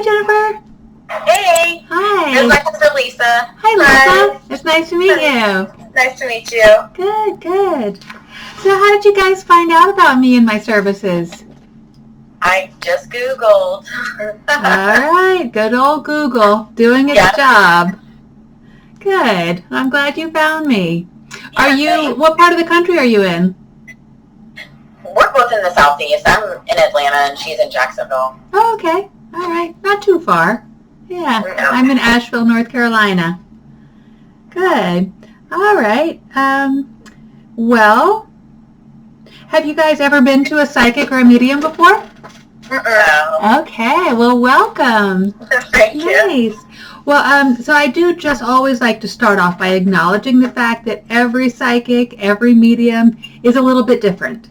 Hi, Jennifer. Hey. Hi. It's my sister Lisa. Hi, Lisa. It's nice to meet you. Nice to meet you. Good, good. So how did you guys find out about me and my services? I just Googled. All right. Good old Google doing its job. Good. I'm glad you found me. What part of the country are you in? We're both in the Southeast. I'm in Atlanta and she's in Jacksonville. Oh, okay. All right. Not too far. Yeah. I'm in Asheville, North Carolina. Good. All right. Well, have you guys ever been to a psychic or a medium before? No. Okay. Well, welcome. Thank you. Nice. Well, so I do just always like to start off by acknowledging the fact that every psychic, every medium is a little bit different.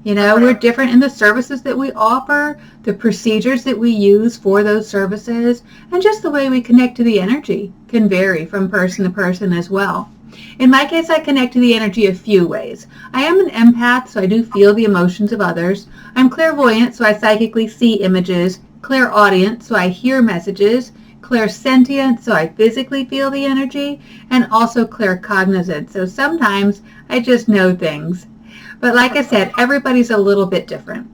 You know, we're different in the services that we offer, the procedures that we use for those services, and just the way we connect to the energy can vary from person to person as well. In my case, I connect to the energy a few ways. I am an empath, so I do feel the emotions of others. I'm clairvoyant, so I psychically see images. Clairaudient, so I hear messages. Clairsentient, so I physically feel the energy. And also claircognizant, so sometimes I just know things. But like I said, everybody's a little bit different.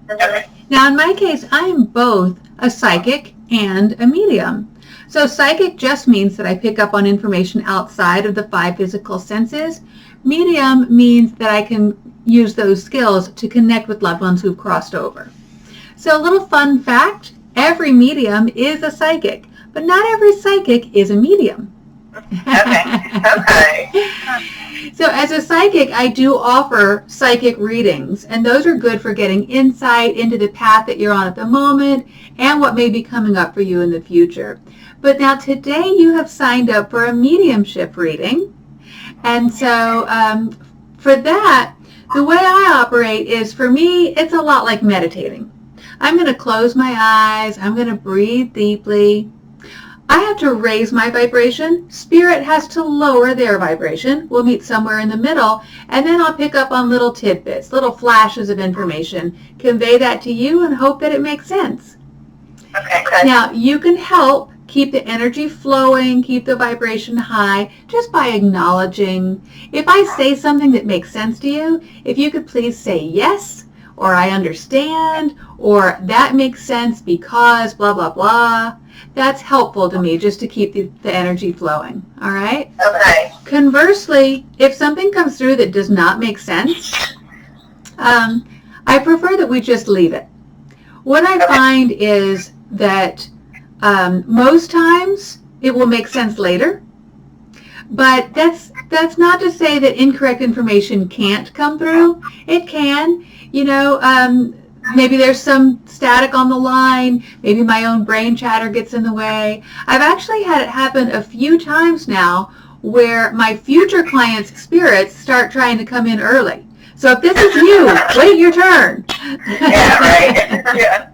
Okay. Now, in my case, I am both a psychic and a medium. So psychic just means that I pick up on information outside of the 5 physical senses. Medium means that I can use those skills to connect with loved ones who've crossed over. So a little fun fact, every medium is a psychic, but not every psychic is a medium. Okay. So as a psychic, I do offer psychic readings, and those are good for getting insight into the path that you're on at the moment and what may be coming up for you in the future. But now today you have signed up for a mediumship reading, and so for that, the way I operate is, for me, it's a lot like meditating. I'm going to close my eyes, I'm going to breathe deeply. I have to raise my vibration. Spirit has to lower their vibration. We'll meet somewhere in the middle, and then I'll pick up on little tidbits, little flashes of information, convey that to you, and hope that it makes sense. Okay. Now, you can help keep the energy flowing, keep the vibration high, just by acknowledging. If I say something that makes sense to you, if you could please say yes, or I understand, or that makes sense because blah, blah, blah. That's helpful to me just to keep the energy flowing, all right? Okay. Conversely, if something comes through that does not make sense, I prefer that we just leave it. What I find is that most times it will make sense later, but that's not to say that incorrect information can't come through. It can, maybe there's some static on the line, maybe my own brain chatter gets in the way. I've actually had it happen a few times now where my future clients' spirits start trying to come in early. So if this is you, wait your turn. Yeah, right. Yeah.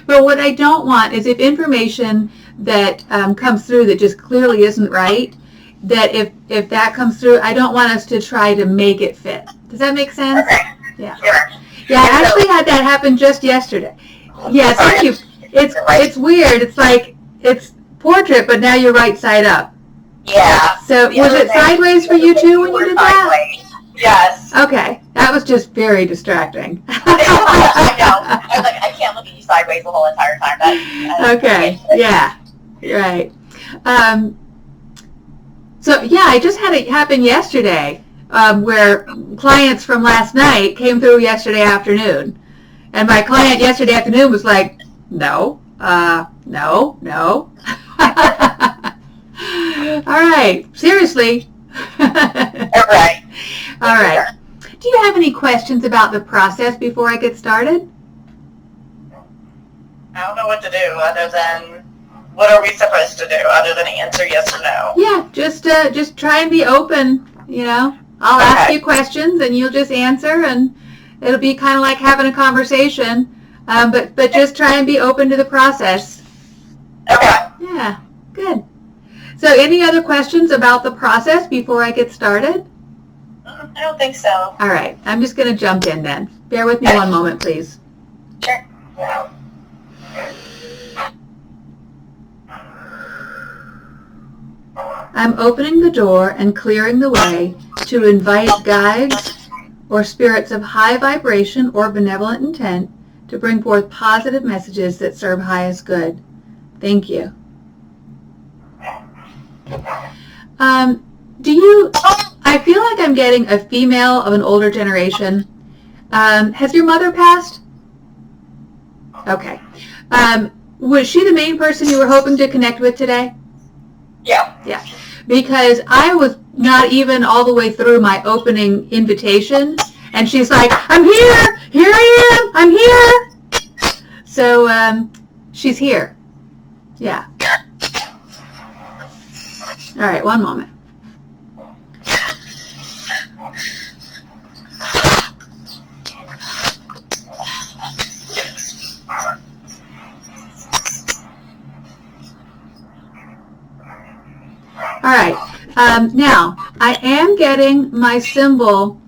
But what I don't want is if information that comes through that just clearly isn't right, that if that comes through, I don't want us to try to make it fit. Does that make sense? Okay. Yeah. Sure. Yeah, I actually had that happen just yesterday. Yeah, thank you. It's weird. It's like it's portrait, but now you're right side up. Yeah. So was it sideways for you too when you did that? Sideways. Yes. Okay, that was just very distracting. I know. I was like, I can't look at you sideways the whole entire time. Okay. Yeah. Right. So yeah, I just had it happen yesterday. Where clients from last night came through yesterday afternoon. And my client yesterday afternoon was like, no. All right, seriously. All right. All right. Do you have any questions about the process before I get started? I don't know what to do other than, what are we supposed to do other than answer yes or no? Yeah, just try and be open, I'll ask you questions and you'll just answer, and it'll be kind of like having a conversation, but just try and be open to the process. Okay. Yeah, good. So any other questions about the process before I get started? I don't think so. All right, I'm just going to jump in then. Bear with me one moment, please. Sure. I'm opening the door and clearing the way to invite guides or spirits of high vibration or benevolent intent to bring forth positive messages that serve highest good. Thank you. I feel like I'm getting a female of an older generation. Has your mother passed? Okay. Was she the main person you were hoping to connect with today? Yeah. Yeah. Because I was not even all the way through my opening invitation, and she's like, I'm here! Here I am! I'm here! So, she's here. Yeah. All right, one moment. All right, now I am getting my symbol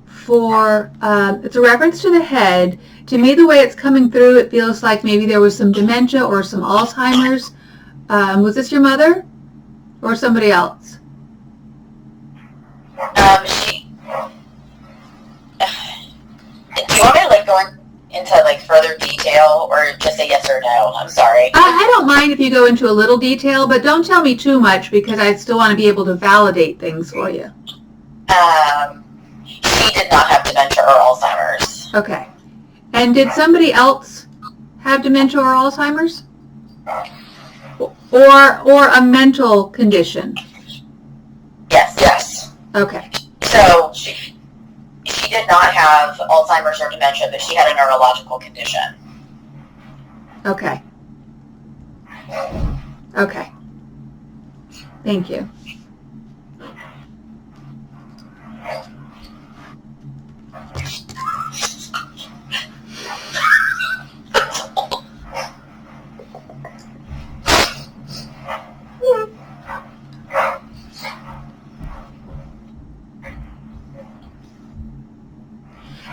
for, it's a reference to the head. To me, the way it's coming through, it feels like maybe there was some dementia or some Alzheimer's. Was this your mother or somebody else? Do you want me to go into further detail, or just a yes or no? I'm sorry. I don't mind if you go into a little detail, but don't tell me too much because I still want to be able to validate things for you. She did not have dementia or Alzheimer's. Okay. And did somebody else have dementia or Alzheimer's? Or a mental condition? Yes. Okay. So she did not have Alzheimer's or dementia, but she had a neurological condition. Okay. Okay. Thank you.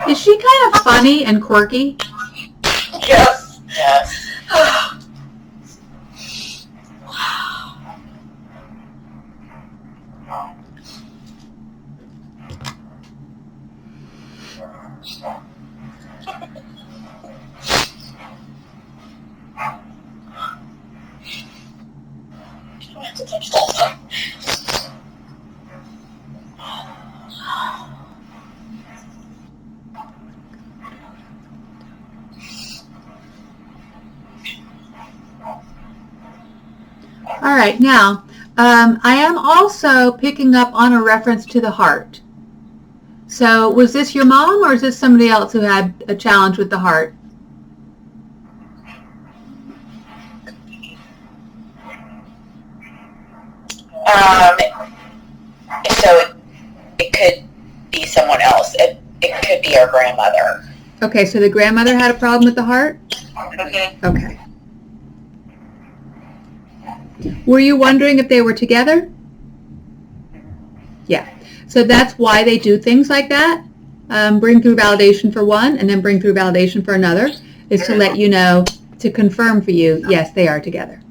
Is she kind of funny and quirky? Yes. All right, now, I am also picking up on a reference to the heart. So was this your mom or is this somebody else who had a challenge with the heart? So it could be someone else. It could be our grandmother. Okay, so the grandmother had a problem with the heart? Mm-hmm. Okay. Were you wondering if they were together? Yeah. So that's why they do things like that. Bring through validation for one and then bring through validation for another is to let you know, to confirm for you, yes, they are together.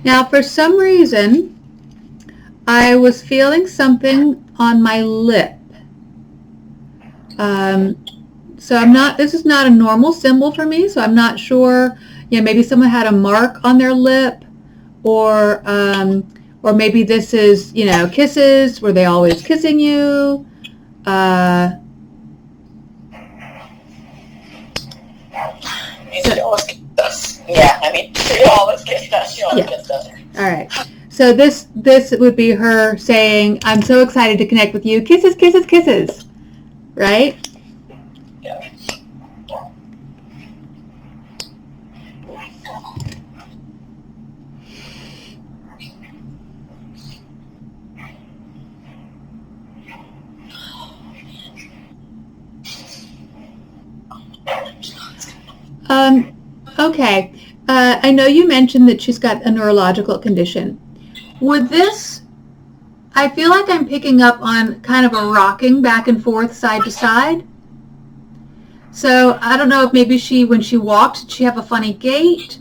Now, for some reason, I was feeling something on my lip. So this is not a normal symbol for me, so I'm not sure, maybe someone had a mark on their lip, or maybe this is, kisses, were they always kissing you? She always kissed us. Yeah, she always kissed us. She always kissed us. All right. So this would be her saying, I'm so excited to connect with you. Kisses, kisses, kisses. Right? Yeah. Okay. I know you mentioned that she's got a neurological condition. Would this I feel like I'm picking up on kind of a rocking back and forth, side to side. So I don't know if maybe when she walked, did she have a funny gait?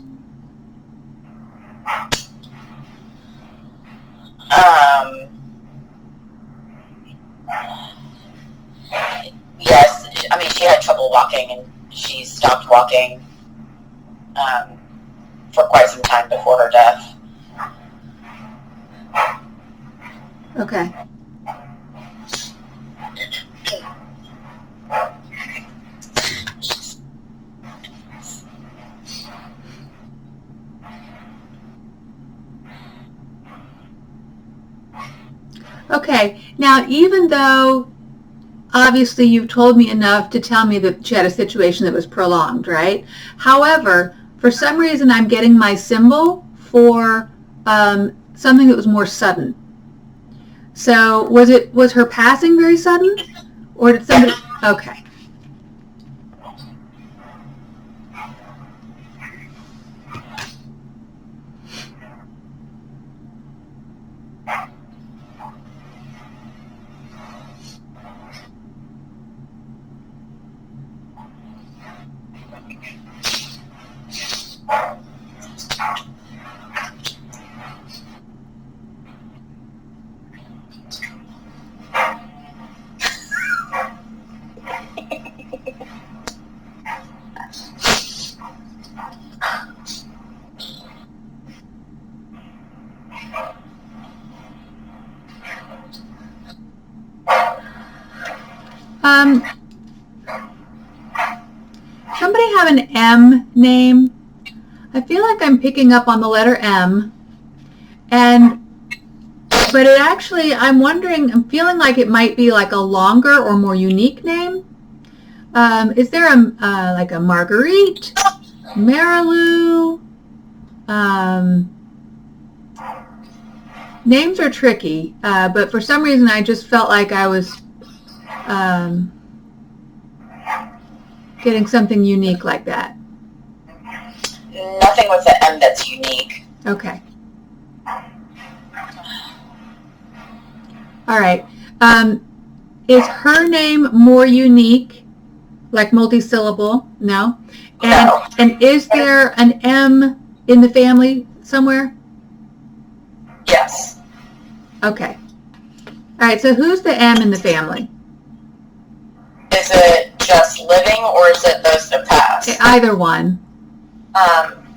Yes, I mean, she had trouble walking, and she stopped walking for quite some time before her death. Okay. Okay, now even though obviously you've told me enough to tell me that she had a situation that was prolonged, right? However, for some reason I'm getting my symbol for something that was more sudden. So was her passing very sudden? Or did somebody, okay. Somebody have an M name? I feel like I'm picking up on the letter M, but it actually, I'm feeling like it might be like a longer or more unique name. Is there like a Marguerite, Marilou? Names are tricky, but for some reason I just felt like I was getting something unique like that. Nothing with the M that's unique. Okay. All right. Is her name more unique, like multisyllable? No? No. And is there an M in the family somewhere? Yes. Okay. All right, so who's the M in the family? Is it just living, or is it those that passed? Either one.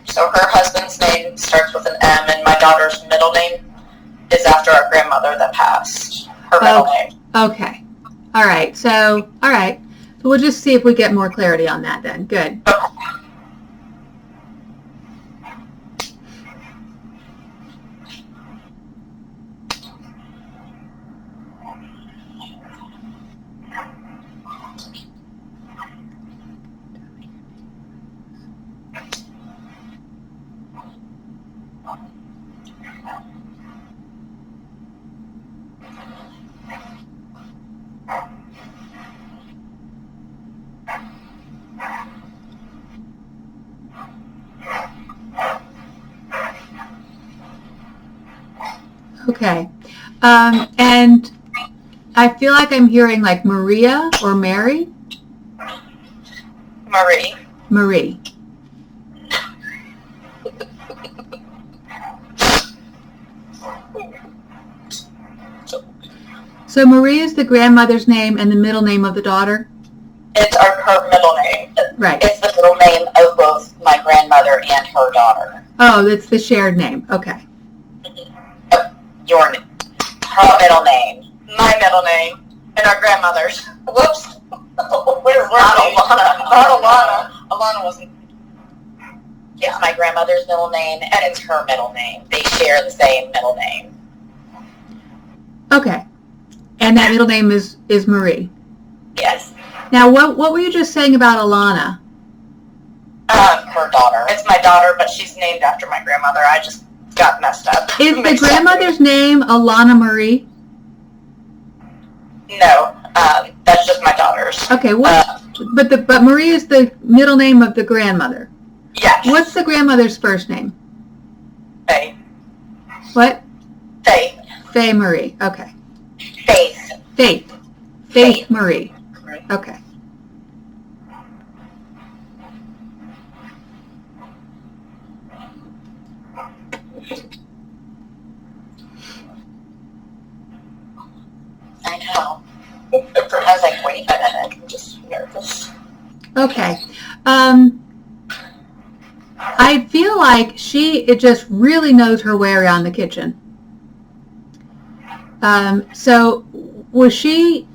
So her husband's name starts with an M, and my daughter's middle name is after our grandmother that passed. Her middle name. Okay. All right. So we'll just see if we get more clarity on that then. Good. Okay. And I feel like I'm hearing like Maria or Mary. Marie. So Marie is the grandmother's name and the middle name of the daughter? It's her middle name. Right. It's the middle name of both my grandmother and her daughter. Oh, that's the shared name. Okay. Your name. Her middle name. My middle name. And our grandmother's. Whoops. Where's Alana? Not Alana. Alana wasn't. It's my grandmother's middle name, and it's her middle name. They share the same middle name. Okay. And that middle name is Marie? Yes. Now, what were you just saying about Alana? Her daughter. It's my daughter, but she's named after my grandmother. I just got messed up. Is the grandmother's name Alana Marie? No, that's just my daughter's. Okay, but Marie is the middle name of the grandmother. Yes. What's the grandmother's first name? Faye. What? Faye. Faye Marie? Okay. Faith. Faith Marie. Okay. I know. I was like, wait a minute. I'm just nervous. Okay. I feel like it just really knows her way around the kitchen. So was she,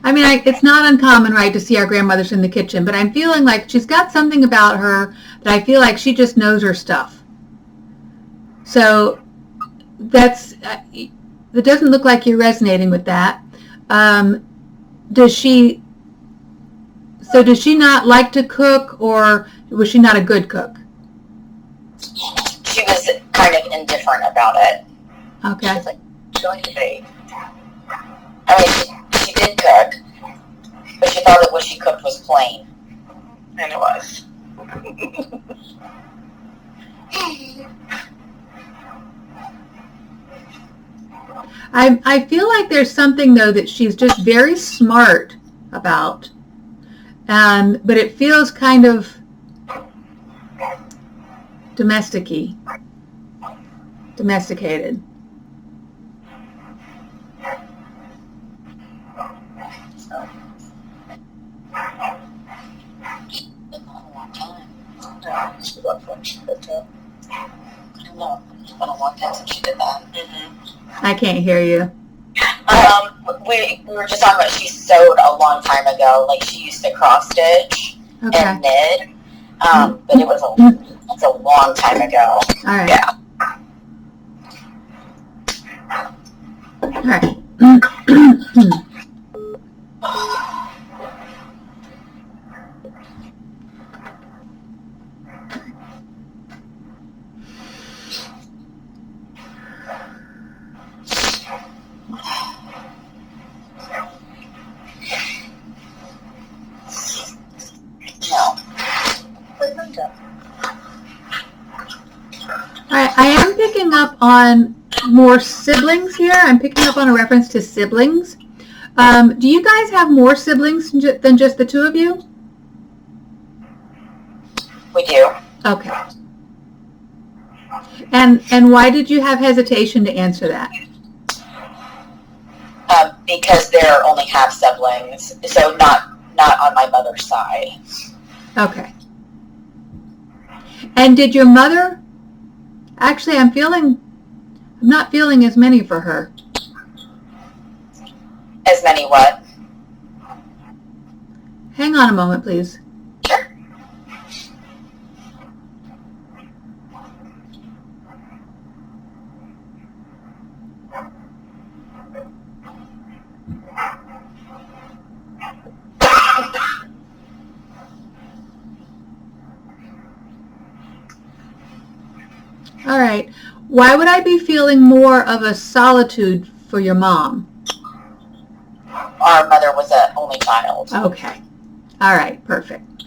I mean, it's not uncommon, right, to see our grandmothers in the kitchen, but I'm feeling like she's got something about her that I feel like she just knows her stuff. So that doesn't look like you're resonating with that. Does she not like to cook, or was she not a good cook? She was kind of indifferent about it. Okay. She was like, she liked to bake. I mean, she did cook, but she thought that what she cooked was plain. And it was. I feel like there's something, though, that she's just very smart about, but it feels kind of domesticated. She loved when she cooked it. I don't know. It's been a long time since she did that. I can't hear you. We were just talking about she sewed a long time ago. Like, she used to cross stitch and knit. But it was a long time ago. All right. Yeah. All right. I am picking up on more siblings here. I'm picking up on a reference to siblings. Do you guys have more siblings than just the two of you? We do. Okay. And why did you have hesitation to answer that? Because they're only half siblings, so not on my mother's side. Okay. And did your mother? Actually, I'm not feeling as many for her. As many what? Hang on a moment, please. Sure. All right. Why would I be feeling more of a solitude for your mom? Our mother was an only child. Okay. All right. Perfect.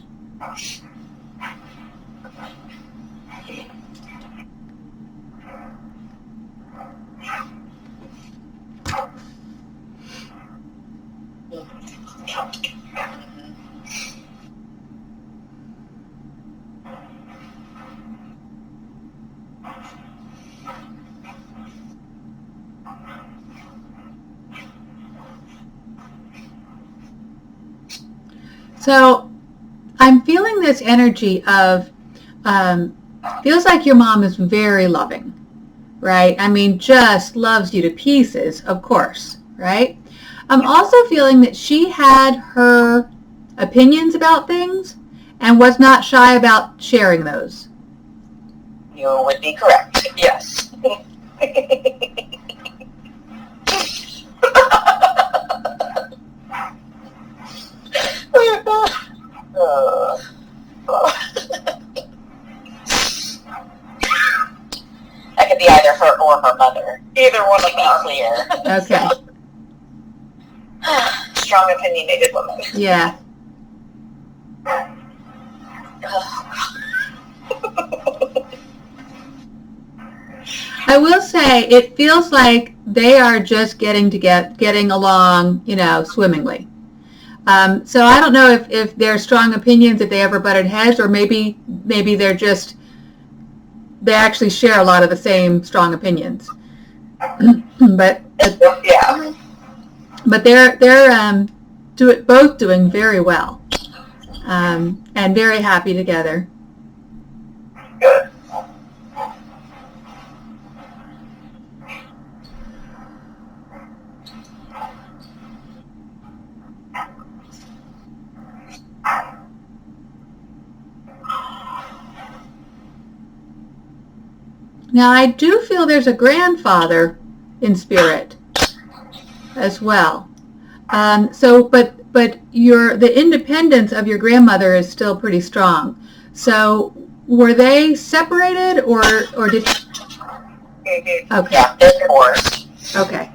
So I'm feeling this energy of, feels like your mom is very loving, right? I mean, just loves you to pieces, of course, right? I'm also feeling that she had her opinions about things and was not shy about sharing those. You would be correct. Yes. That could be either her or her mother. Either one of them. Clear. Okay. Strong opinionated woman. Yeah. I will say it feels like they are just getting along, swimmingly. So I don't know if their strong opinions, if they ever butted heads, or maybe they actually share a lot of the same strong opinions. but Yeah. But they're both doing very well, and very happy together. Good. Now I do feel there's a grandfather in spirit as well. But the independence of your grandmother is still pretty strong. So were they separated or did? Mm-hmm. Okay. Yeah, they're divorced. Okay.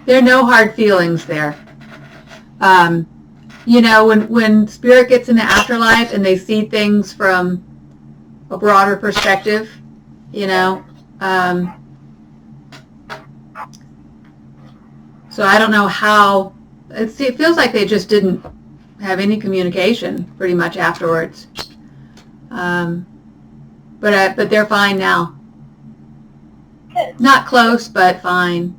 There are no hard feelings there. When spirit gets in the afterlife and they see things from a broader perspective, so I don't know how, it feels like they just didn't have any communication pretty much afterwards. But they're fine now. Not close, but fine.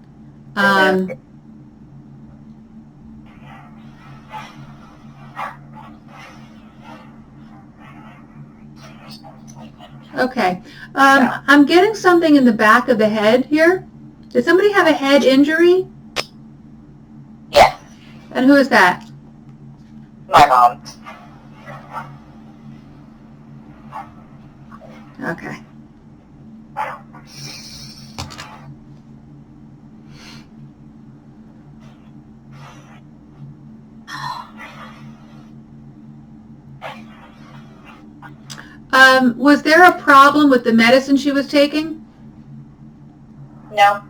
Okay. I'm getting something in the back of the head here. Did somebody have a head injury? Yeah. And who is that? My mom. Okay. Was there a problem with the medicine she was taking? No.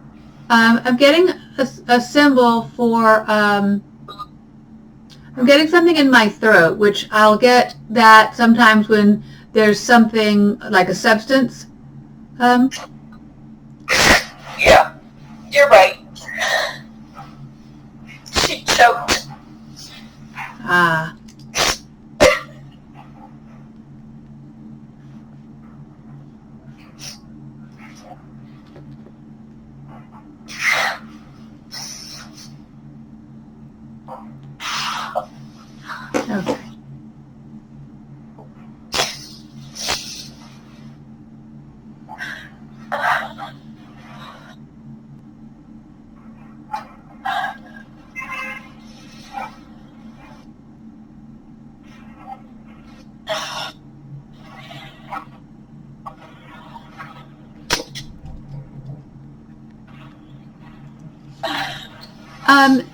I'm getting a symbol for, I'm getting something in my throat, which I'll get that sometimes when there's something like a substance. Yeah, you're right. She choked. Ah. Okay.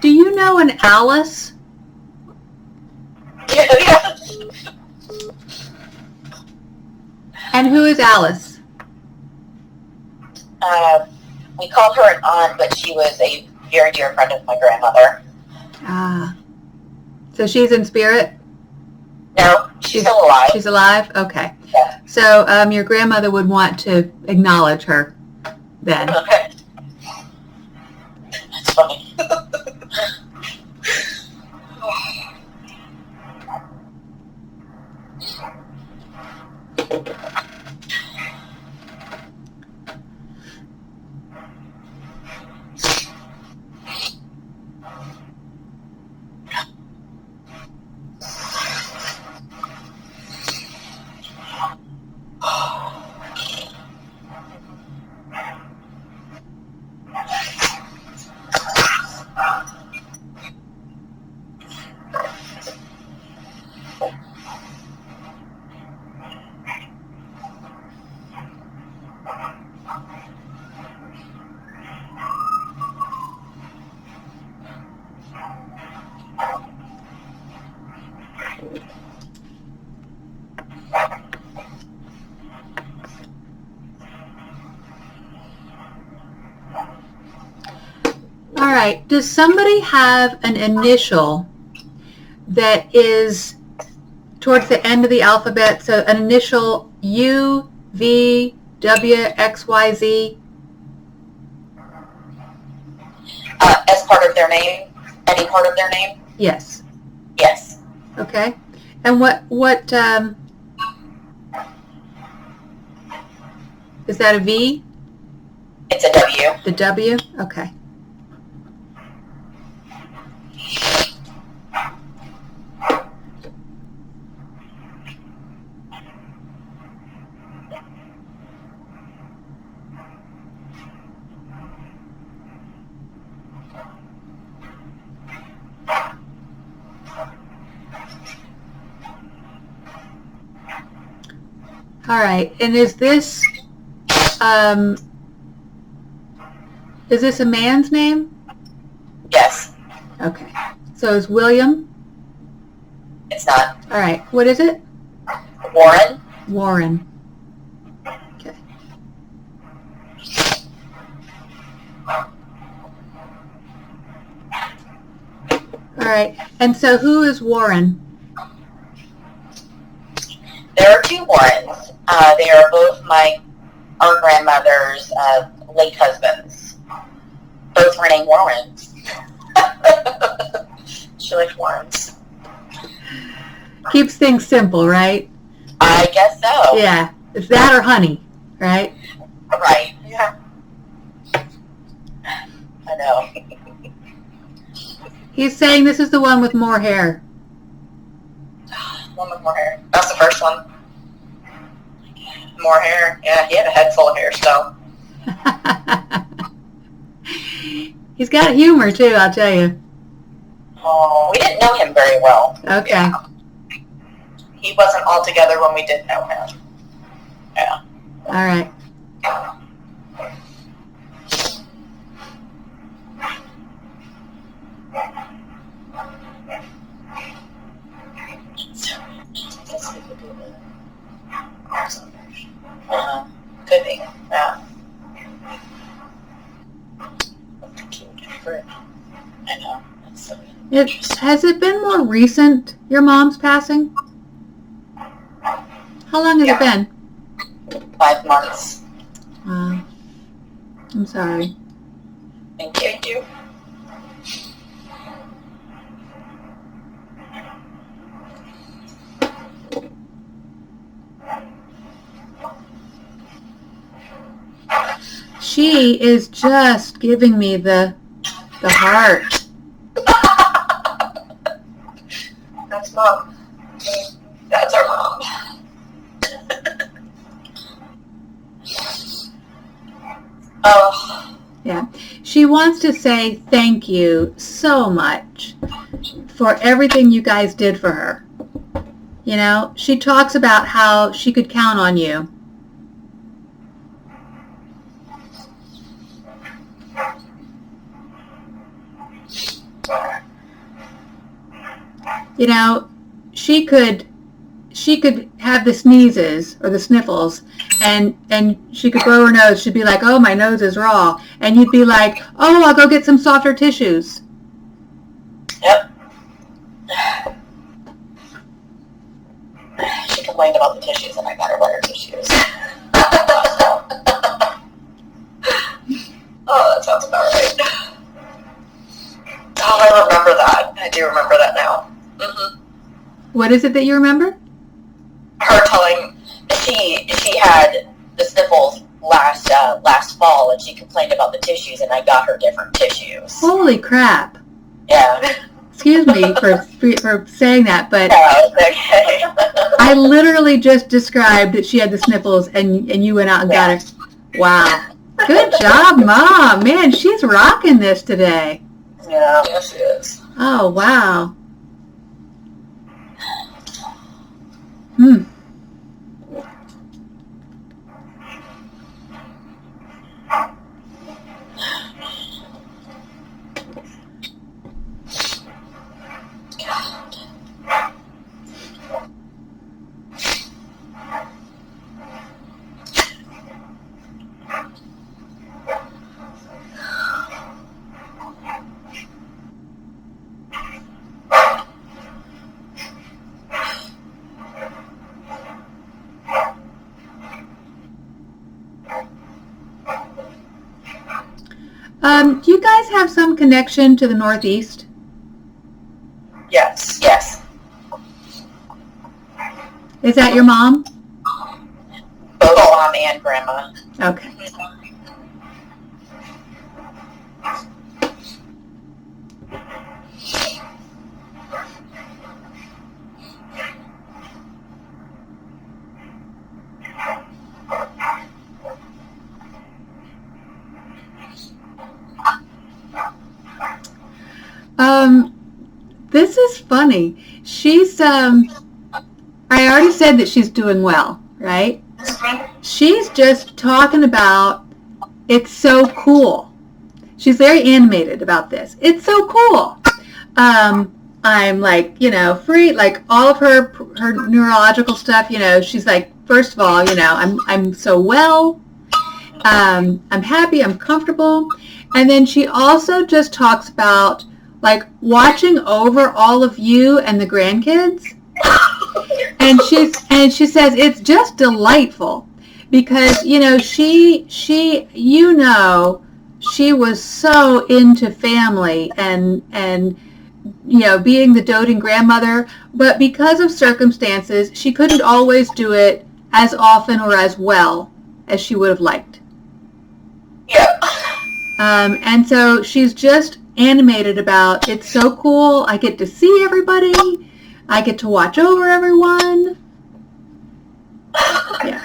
Do you know an Alice? Yeah. And who is Alice? We called her an aunt, but she was a very dear friend of my grandmother. Ah. So she's in spirit? No, she's still alive. She's alive? Okay. Yeah. So your grandmother would want to acknowledge her then. Okay. That's funny. All right. Does somebody have an initial that is towards the end of the alphabet, so an initial U, V, W, X, Y, Z? As part of their name? Any part of their name? Yes. Yes. Okay. And what is that a V? It's a W. The W? Okay. All right. And is this a man's name? Yes. Okay. So is William? It's not. All right. What is it? Warren. Warren. Okay. All right. And so who is Warren? There are two Warrens. They are both our grandmother's late husbands. Both were named Warrens. She liked Warrens. Keeps things simple, right? I guess so. Yeah. It's that or honey, right? Right. Yeah. I know. He's saying this is the one with more hair. One with more hair. That's the first one. More hair. Yeah, he had a head full of hair still. He's got humor too, I'll tell you. Oh, we didn't know him very well. Okay. Yeah. He wasn't all together when we did know him. Yeah. All right. Could be. Yeah. I know. That's so Has it been more recent, your mom's passing? How long has it been? 5 months. Wow. I'm sorry. Thank you. She is just giving me the heart. That's Mom. That's our mom. Oh. Yeah. She wants to say thank you so much for everything you guys did for her. You know, she talks about how she could count on you. You know, she could have the sneezes or the sniffles, and she could blow her nose. She'd be like, "Oh, my nose is raw," and you'd be like, "Oh, I'll go get some softer tissues." Yep. She complained about the tissues, and I got her better tissues. Oh, that sounds about right. Oh, I remember that. I do remember that now. Mm-hmm. What is it that you remember? Her telling she had the sniffles last fall, and she complained about the tissues, and I got her different tissues. Holy crap! Yeah. Excuse me for saying that, but okay. I literally just described that she had the sniffles, and you went out and got her. Wow. Good job, Mom. Man, she's rocking this today. Yeah. Yes, she is. Oh, wow. Hmm. Do you guys have some connection to the Northeast? Yes. Yes. Is that your mom? Both mom and grandma. Okay. This is funny. She's, I already said that she's doing well, right? She's just talking about, it's so cool. She's very animated about this. It's so cool. I'm like, free, like all of her neurological stuff, she's like, first of all, I'm so well. I'm happy, I'm comfortable. And then she also just talks about like watching over all of you and the grandkids. And she says it's just delightful because, she was so into family and being the doting grandmother, but because of circumstances, she couldn't always do it as often or as well as she would have liked. Yeah. And so she's just animated about, it's so cool. I get to see everybody. I get to watch over everyone. Yeah.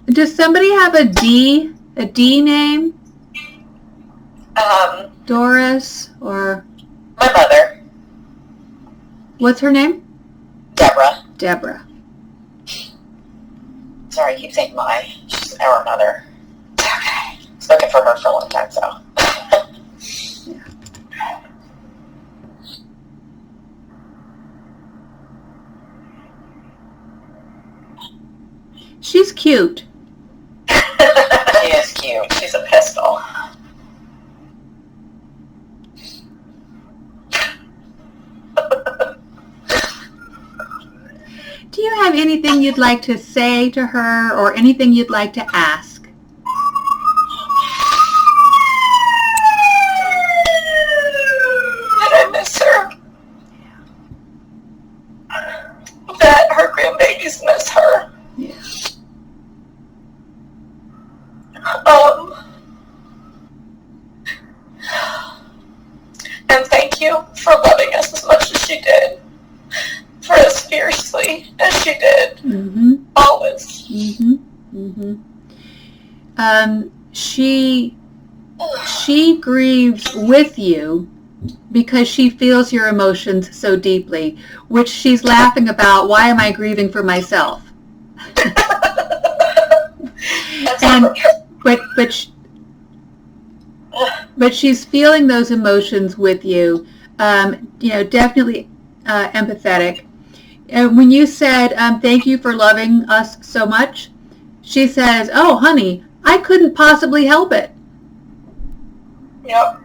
Does somebody have a D name? Doris or? My mother. What's her name? Deborah. Sorry, I keep saying my. She's our mother. Okay. Spoken for her for a long time, so. Yeah. She's cute. She is cute. She's a pistol. Do you have anything you'd like to say to her or anything you'd like to ask? Did I miss her? That her grandbabies miss her. Yeah. And thank you for loving us as much as she did. For as fiercely as she did. Mm-hmm. Always. Mm-hmm. Mm-hmm. She grieves with you because she feels your emotions so deeply, which she's laughing about. Why am I grieving for myself? But she's feeling those emotions with you. Definitely empathetic. When you said, thank you for loving us so much, she says, oh, honey, I couldn't possibly help it. Yep.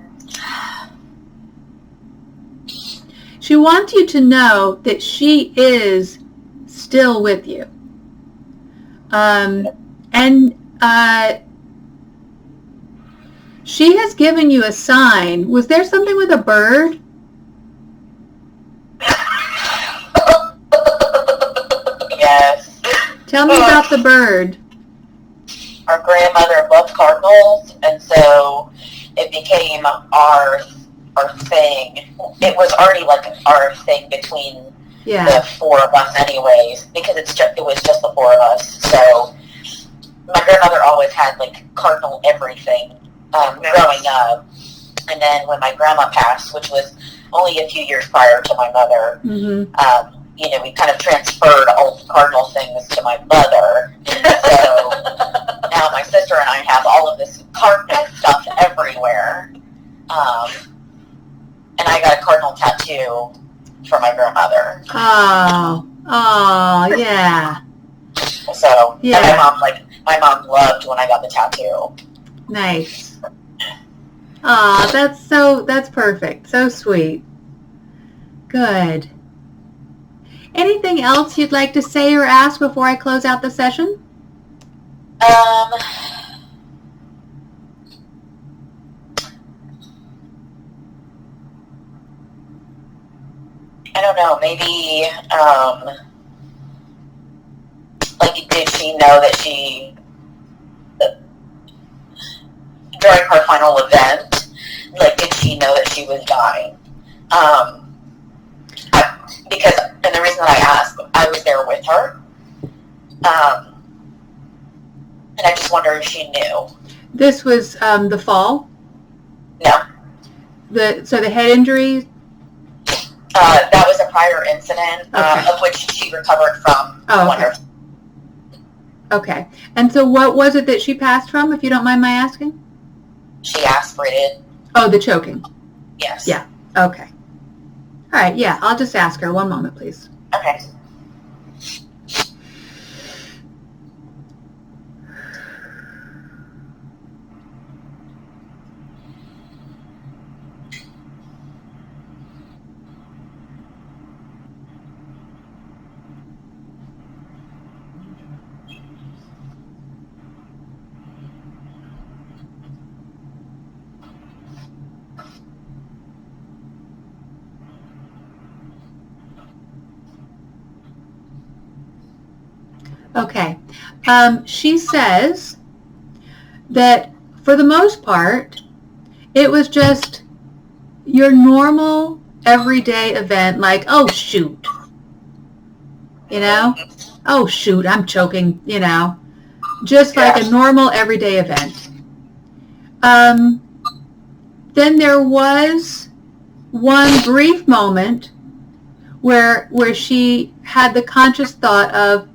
She wants you to know that she is still with you. She has given you a sign. Was there something with a bird? Yes. Tell me about the bird. Our grandmother loved cardinals, and so it became our thing. It was already like our thing between the four of us anyways, because it was just the four of us. So my grandmother always had like cardinal everything growing up. And then when my grandma passed, which was only a few years prior to my mother, we kind of transferred all the cardinal things to my mother. So now my sister and I have all of this cardinal stuff everywhere. And I got a cardinal tattoo for my grandmother. Oh, yeah. So, yeah. And my mom loved when I got the tattoo. Nice. Aw, that's perfect. So sweet. Good. Anything else you'd like to say or ask before I close out the session? I don't know, maybe, like, did she know that during her final event, like, did she know that she was dying? Because, and the reason that I asked, I was there with her, and I just wonder if she knew. This was the fall? No. So the head injury? That was a prior incident, Okay. of which she recovered from. Oh, okay. Okay. And so what was it that she passed from, if you don't mind my asking? She aspirated. Oh, the choking. Yes. Yeah. Okay. All right. Yeah. I'll just ask her. One moment, please. Okay. Okay. She says that for the most part, it was just your normal everyday event, like, oh, shoot. You know? Oh, shoot, I'm choking, you know. Just like a normal everyday event. Then there was one brief moment where she had the conscious thought of,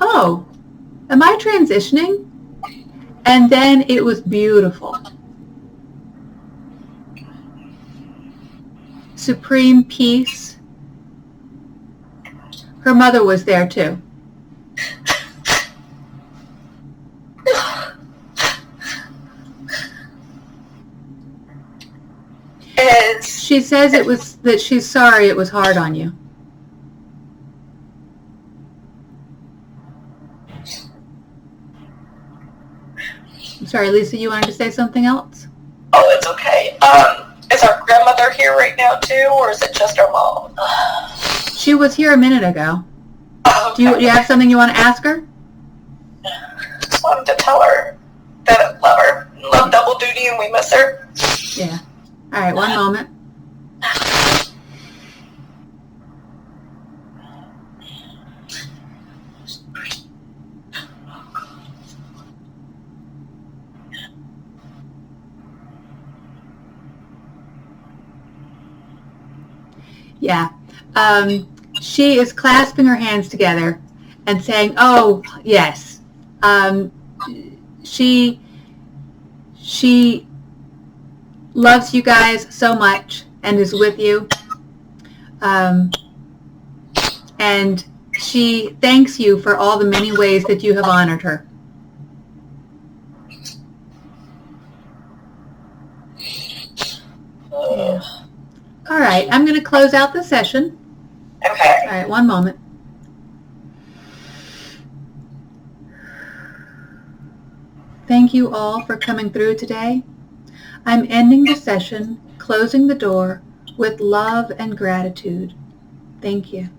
oh, am I transitioning? And then it was beautiful. Supreme peace. Her mother was there too. She says it was that she's sorry it was hard on you. I'm sorry, Lisa, you wanted to say something else? Oh, it's okay. Is our grandmother here right now too, or is it just our mom? She was here a minute ago. Oh, okay. Do you have something you want to ask her? Just wanted to tell her that I love her. Love double duty and we miss her. Yeah. All right, one moment. Yeah. She is clasping her hands together and saying, oh, yes. She loves you guys so much and is with you. And she thanks you for all the many ways that you have honored her. Yeah. All right, I'm going to close out the session. Okay. All right, one moment. Thank you all for coming through today. I'm ending the session, closing the door with love and gratitude. Thank you.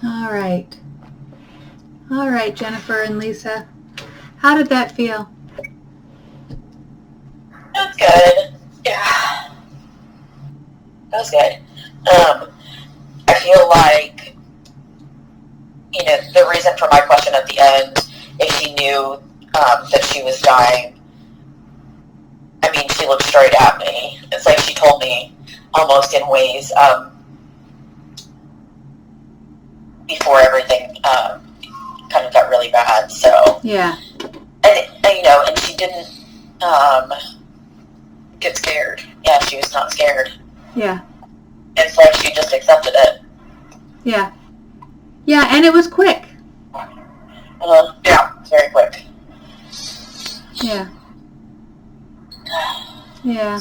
All right. All right, Jennifer and Lisa. How did that feel? That's good. Yeah. That was good. I feel like, you know, the reason for my question at the end, if she knew that she was dying, I mean, she looked straight at me. It's like she told me almost in ways before everything kind of got really bad. So yeah, and you know, and she didn't get scared. Yeah, she was not scared. yeah, It's like she just accepted it. yeah. Yeah, and it was quick. Yeah, it's very quick. Yeah. Yeah.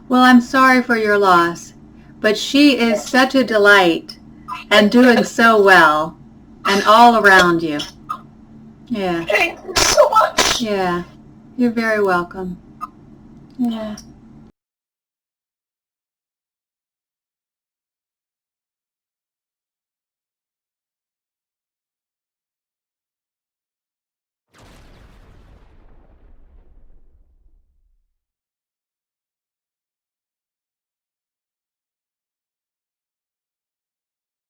Well, I'm sorry for your loss, but she is such a delight and doing so well and all around you. Yeah. Thank you so much. Yeah. You're very welcome. Yeah.